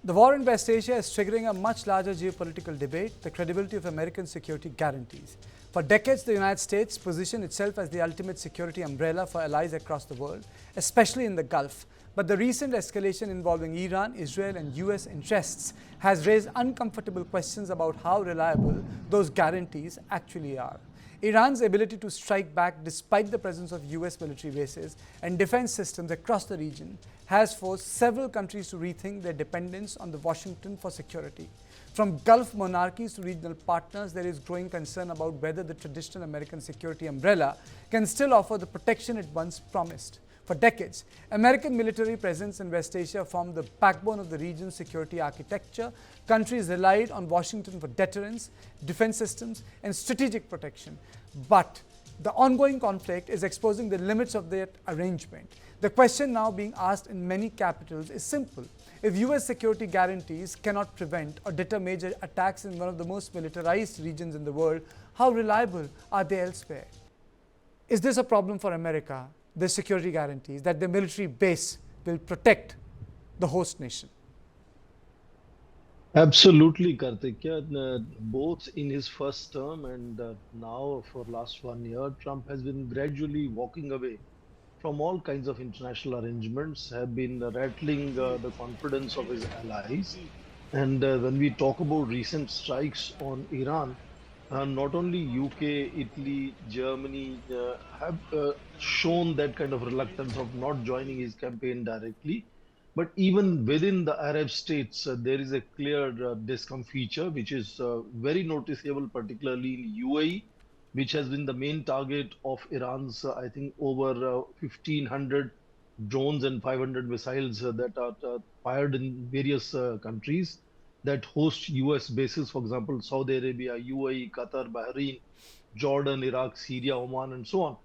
The war in West Asia is triggering a much larger geopolitical debate, the credibility of American security guarantees. For decades, the United States positioned itself as the ultimate security umbrella for allies across the world, especially in the Gulf. But the recent escalation involving Iran, Israel, and US interests has raised uncomfortable questions about how reliable those guarantees actually are. Iran's ability to strike back despite the presence of US military bases and defense systems across the region has forced several countries to rethink their dependence on Washington for security. From Gulf monarchies to regional partners, there is growing concern about whether the traditional American security umbrella can still offer the protection it once promised. For decades, American military presence in West Asia formed the backbone of the region's security architecture. Countries relied on Washington for deterrence, defense systems, and strategic protection. But the ongoing conflict is exposing the limits of that arrangement. The question now being asked in many capitals is simple. If US security guarantees cannot prevent or deter major attacks in one of the most militarized regions in the world, how reliable are they elsewhere? Is this a problem for America? The security guarantees that the military base will protect the host nation? Absolutely, Karthik. Both in his first term and now for last 1 year, Trump has been gradually walking away from all kinds of international arrangements, have been rattling the confidence of his allies. And when we talk about recent strikes on Iran, not only UK, Italy, Germany have shown that kind of reluctance of not joining his campaign directly. But even within the Arab states, there is a clear discomfiture, which is very noticeable, particularly in UAE, which has been the main target of Iran's, I think, over 1,500 drones and 500 missiles that are fired in various countries that host US bases, for example, Saudi Arabia, UAE, Qatar, Bahrain, Jordan, Iraq, Syria, Oman, and so on.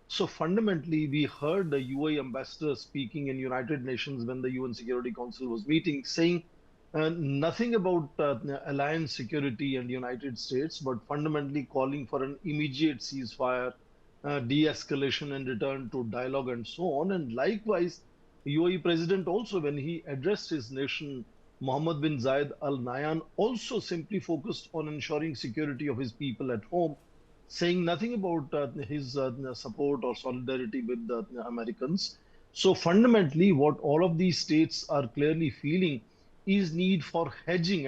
So fundamentally, we heard the UAE ambassador speaking in United Nations when the UN Security Council was meeting, saying nothing about alliance security and United States, but fundamentally calling for an immediate ceasefire, de-escalation, and return to dialogue and so on. And likewise, UAE president also, when he addressed his nation, Mohammed bin Zayed Al Nahyan, also simply focused on ensuring security of his people at home, saying nothing about his support or solidarity with the Americans. So fundamentally, what all of these states are clearly feeling is need for hedging